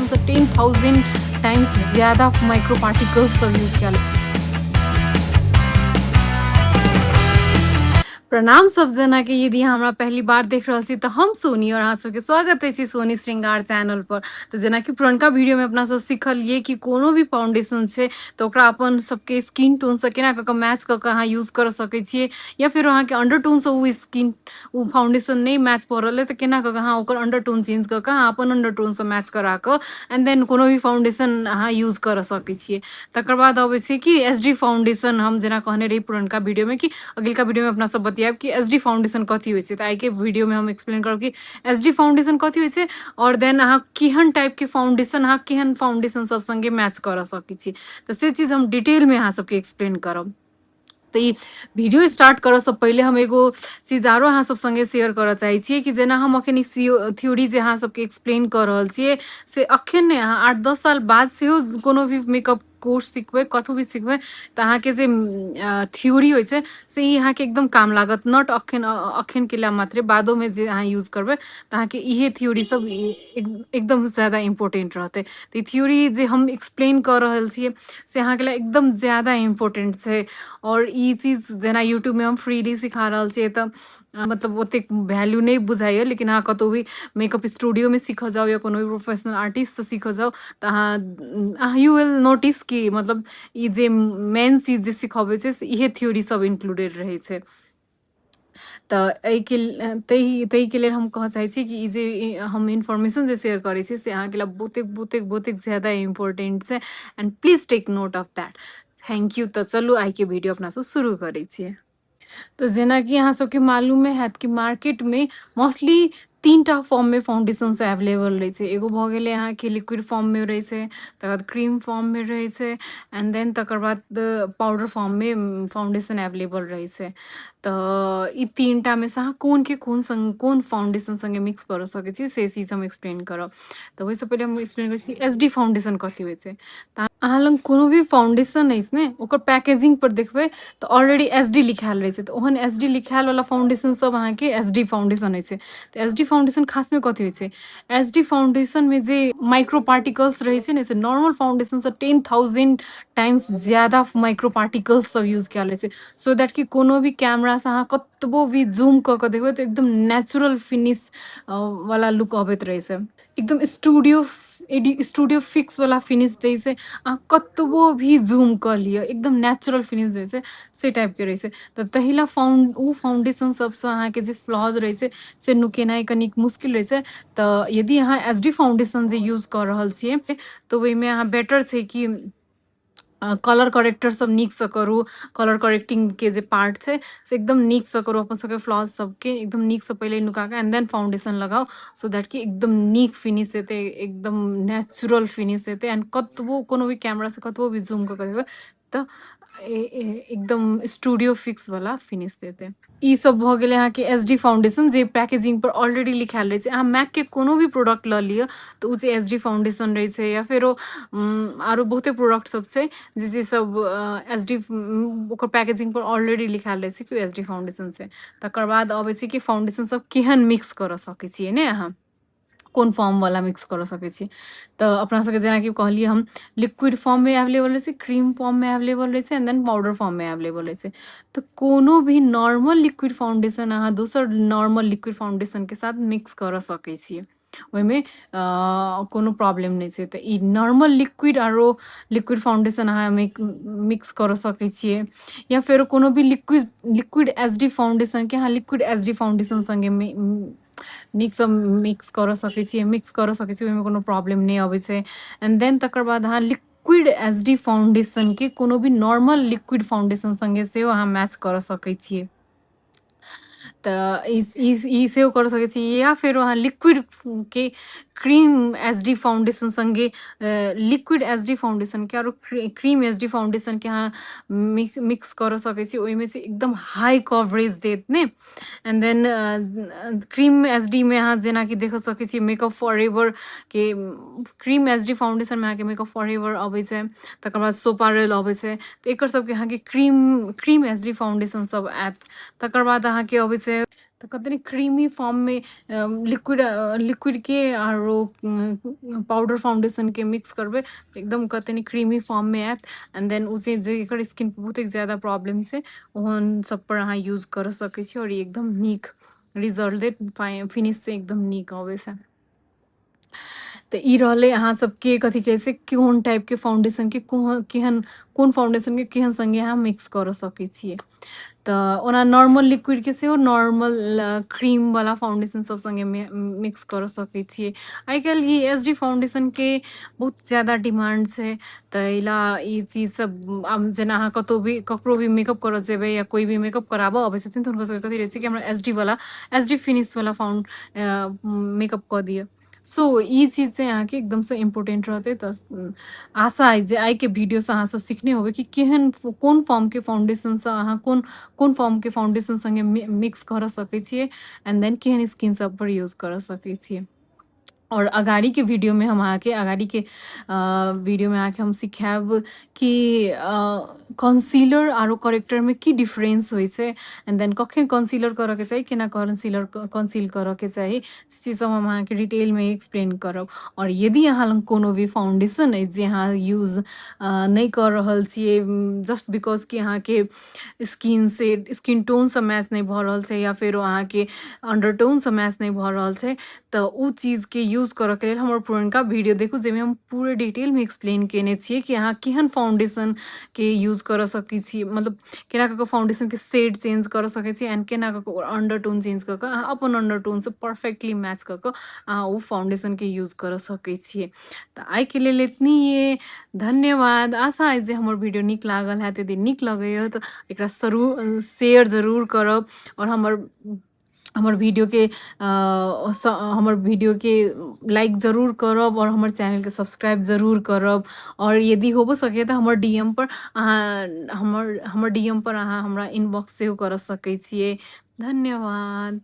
Foundation से 10,000 times ज़्यादा micro particles सब use किया। प्रणाम सब जना के, यदि हमरा पहली बार देख रहल छी तो हम सोनी और अहाँ सबके स्वागत है सोनी श्रृंगार चैनल पर। तो जना कि पुरनका वीडियो में अपना सब सीखलिए कि कोनो भी फाउंडेशन है तो ओकरा अपन सबके स्किन टोन से केना क मैच क के अहाँ यूज कर सकै छिए, या फिर अहाँ के अंडर टोन से वो स्किन वो फाउंडेशन नहीं मैच कर रहा है तो केना क के अहाँ ओकर अंडर टोन चेंज क के अहाँ अपन अंडर टोन से मैच करा क एंड देन कोनो भी फाउंडेशन अहाँ यूज कर सकै छिए। तकर बाद अबै छै कि एसडी फाउंडेशन हम जना कहने रही पुरनका वीडियो में कि अगिलका वीडियो में अपना सब बतियाब कि एसडी फाउंडेशन कथी होइ छै। तो आई के वीडियो में हम एक्सप्लेन करब कि एसडी फाउंडेशन कथी होइ छै और देन अहाँ केहन टाइप के फाउंडेशन अहाँ केहन फाउंडेशन सब संगे मैच कर सकै छी। तो से चीज हम डिटेल में अहाँ सबके एक्सप्लेन करब। तो ये वीडियो स्टार्ट करऽ से पहले हम एगो चीज आरो अहाँ सब संगे शेयर करऽ चाहे छिए कि जेना हम अखन थ्योरी जे अहाँ सबके एक्सप्लेन कर रहल छिए से अखन ने अहाँ 8-10 साल बाद सेहो कोनो भी मेकअप कोर्स सीखबै कतहु भी सीखबै तो अहाँ के जे थ्योरी होइ छै से ई अहाँ के एकदम काम लागत, नॉट अखन के लिए मात्रे, बादो में जे अहाँ यूज करबै तो अहाँ के इहे थ्योरी सब एकदम ज़्यादा इम्पोर्टेंट रहते। तो थ्योरी जे हम एक्सप्लेन कर रहल छिए से अहाँ के लिए एकदम ज़्यादा इम्पोर्टेंट छै। और ई चीज जेना यूट्यूब में हम फ्रीली सिखा रहल छिए तो मतलब ओते वैल्यू नहीं बुझाइए, लेकिन अहाँ कतहु भी मेकअप स्टूडियो में सीख जाओ या कोनो भी प्रोफेशनल आर्टिस्ट से सीख जाओ तो अहाँ यू विल नोटिस कि मतलब ई जे मेन चीज जे सिखाबै छै से इहे थ्योरी सब इंक्लूडेड रहै छै। तो ताहि के लिए हम कह चाहे छी कि ई जे हम इन्फॉर्मेशन जे शेयर करे छी से अहाँ के लिए बहुते ज़्यादा इम्पोर्टेंट है and please take note of that. Thank you. तो चलू आई के वीडियो अपना सब शुरू करे छिए। तो जेना कि अहाँ सबके मालूम है कि मार्केट में मोस्टली 3टा फॉर्म में फाउंडेशन से अवेलेबल रहे छै। एगो भ गेलै अहाँ के लिक्विड फॉर्म में रहे छै, तकर बाद क्रीम फॉर्म में रहे छै एंड देन तकर बाद पाउडर फॉर्म में फाउंडेशन अवेलेबल रहे छै। तो ई 3टा में से अहाँ कोन फाउंडेशन संगे मिक्स कर सकै छी से चीज हम एक्सप्लेन करब। तो ओहिसँ पहले हम एक्सप्लेन करै छी कि एसडी फाउंडेशन कथी होइ छै। तो अहाँ लग कोनो भी फाउंडेशन अछि ने ओकर पैकेजिंग पर देखबै तो ऑलरेडी एसडी लिखायल रहे छै। तो ओहन एसडी लिखायल वाला फाउंडेशन सब अहाँ के एसडी फाउंडेशन होइ छै। तो एसडी फाउंडेशन खास में कथी होइ छै, एसडी फाउंडेशन में जे माइक्रो पार्टिकल्स रहे छै ने से नॉर्मल फाउंडेशन से 10,000 टाइम्स ज़्यादा माइक्रो पार्टिकल्स सब यूज किया रहे छै, सो दैट कि कोनो भी कैमरा से अहाँ कतबो भी जूम क के देखबै तो एकदम नेचुरल फिनिश वाला लुक अबैत रहे छै, एकदम स्टूडियो फिक्स वाला फिनिश दै छै। अहाँ कतबो भी जूम कर लियो एकदम नेचुरल फिनिश दै छै से टाइप के रहे छै। तो तहिला फाउंडेशन सबसे अहाँ के जे फ्लॉज रहे छै से नुकेनाइ कनिक मुश्किल रहे छै। तो यदि अहाँ एसडी फाउंडेशन जे यूज कर रहल छिए तो ओहिमे अहाँ बेटर छै कि कलर करेक्टर सब नीक से करू, कलर करेक्टिंग के जे पार्ट छै से एकदम नीक से करू, अपन सबके फ्लॉज सबके एकदम नीक से पहले नुका के एंड देन फाउंडेशन लगाओ, सो दैट कि एकदम नीक फिनिश एते, एकदम नेचुरल फिनिश एते एंड कतबो कोनो भी कैमरा से कतबो भी जूम करके देखबै तो एकदम स्टूडियो फिक्स वाला फिनिश देते। ई सब भ गेलै अहाँ के एसडी फाउंडेशन जे पैकेजिंग पर ऑलरेडी लिखायल रहे छै। अहाँ मैक के कोनो भी प्रोडक्ट ल लियो तो उ जे एसडी फाउंडेशन रहे छै, या फिर आरो बहुते प्रोडक्ट सब छै जे सब एसडी ओकर पैकेजिंग पर ऑलरेडी लिखायल रहे छै कि एसडी फाउंडेशन छै। तकर बाद अबै छै कि फाउंडेशन सब केहन मिक्स कर सकै छिए ने अहाँ कोन फॉर्म वाला मिक्स कर सकै छी। तो अपना सबके जेना कि कहलिए हम लिक्विड फॉर्म में अवेलेबल रहे छै, क्रीम फॉर्म में अवेलेबल रहे छै एंड देन पाउडर फॉर्म में अवेलेबल रहे छै। तो कोनो भी नॉर्मल लिक्विड फाउंडेशन अहाँ दोसर नॉर्मल लिक्विड फाउंडेशन के साथ मिक्स कर सकै छिए, ओहिमे कोनो प्रॉब्लम नहीं छै। तो ई नॉर्मल लिक्विड आरो लिक्विड फाउंडेशन अहाँ मिक्स कर सकै छिए, या फिर कोनो भी लिक्विड एसडी फाउंडेशन के अहाँ लिक्विड एसडी फाउंडेशन संगे नीक से मिक्स कर सकै छिए, ओहिमे कोनो प्रॉब्लम नहीं अबै छै। एंड देन तकर बाद अहाँ लिक्विड एसडी फाउंडेशन के कोनो भी नॉर्मल लिक्विड फाउंडेशन संगे सेहो अहाँ मैच कर सकै छिए। तो ई सेहो कर सकै छी, या फिर वहाँ लिक्विड के क्रीम एसडी फाउंडेशन संगे लिक्विड एसडी फाउंडेशन के और क्रीम एसडी फाउंडेशन के अहाँ मिक्स कर सकै छी, ओहिमे से एकदम हाई कवरेज देत ने। एंड देन क्रीम एसडी में अहाँ जेना कि देख सकै छी मेकअप फॉरएवर के क्रीम एसडी फाउंडेशन में अहाँ के मेकअप फॉरएवर अबै छै, तकर बाद सोपारेल अबै छै। तो एकर सबके अहाँ के क्रीम एसडी फाउंडेशन सब आयत। तकर बाद अहाँ के अबै छै तो कतनी क्रीमी फॉर्म में लिक्विड के आरो पाउडर फाउंडेशन के मिक्स करबे तो एकदम कतनी क्रीमी फॉर्म में आयत। एंड देन उ जे जेकर स्किन पे बहुत ज़्यादा प्रॉब्लम छै ओहन सब पर अहाँ यूज़ कर सकै छी और ये एकदम नीक रिजल्ट देत, फिनिश से एकदम नीक आवे छै। तो ई रहले अहाँ सबके कथी कहै छै कोन टाइप के फाउंडेशन के केहन कोन फाउंडेशन के केहन संगे अहाँ मिक्स कर सकै छियै। तो ओना नॉर्मल लिक्विड के सेहो नॉर्मल क्रीम वाला फाउंडेशन सब संगे मिक्स कर सकै छियै। आइ काल्हि ई एसडी फाउंडेशन के बहुत ज़्यादा डिमांड छै। तो इला ई चीज सब आब जेना अहाँ कतौ भी ककरो भी मेकअप करऽ जेबै या कोई भी मेकअप कराबऽ अबै छथिन तऽ हुनका सबके कथी रहै छै कि हमरा एसडी फिनिश वाला मेकअप कऽ दिअ। सो ई चीज से अहाँके एकदम से इम्पोर्टेंट रहतै। तऽ आशा अइ जे आइके वीडियोसँ अहाँ सब सिखने होबै कि केहन कोन फॉर्म के फाउंडेशनसँ अहाँ कोन फॉर्म के फाउंडेशन संगे मिक्स कर सकै छियै एंड देन केहन स्किन सब पर यूज कर सकै छियै। और अगाड़ी के वीडियो में हम आके अगाड़ी के वीडियो में आके हम सिखाएब कि कंसीलर आरो करेक्टर में की डिफरेंस होइ छै एंड देन कखन कंसीलर करऽ के चाही केना कंसील करऽ के चाही से चीज सब हम अहाँके डिटेल में एक्सप्लेन करब। और यदि अहाँ लग कोनो भी फाउंडेशन अछि जे अहाँ यूज नहीं कर रहल छियै जस्ट बिकॉज कि अहाँके स्किन टोन से मैच नहीं भऽ रहल छै या फिर अहाँके अंडरटोन से मैच नहीं भऽ रहल छै तऽ उ चीज के यूज करऽ के लेल हमर पुरनका वीडियो देखू जेमे हम पूरे डिटेल में एक्सप्लेन केने छियै कि अहाँ केहन फाउंडेशन के यूज कर सकै छी, मतलब केना कऽ फाउंडेशन के शेड चेंज कर सकै छी एंड केना कऽ अंडरटोन चेंज कऽ कऽ अहाँ अपन अंडरटोन से परफेक्टली मैच कऽ कऽ अहाँ उ फाउंडेशन के यूज कर सकै छियै। तऽ आइ के लेल इतनी ये धन्यवाद। आशा अइ जे हमर वीडियो नीक लागल हैत, यदि नीक लगैए तऽ एकरा शेयर जरूर करब और हमर वीडियो के लाइक ज़रूर करब और हमर चैनल के सब्सक्राइब ज़रूर करब। और यदि होबो सके तऽ हमर डीएम पर अहाँ हमरा इनबॉक्स सेहो कर सकै छियै। धन्यवाद।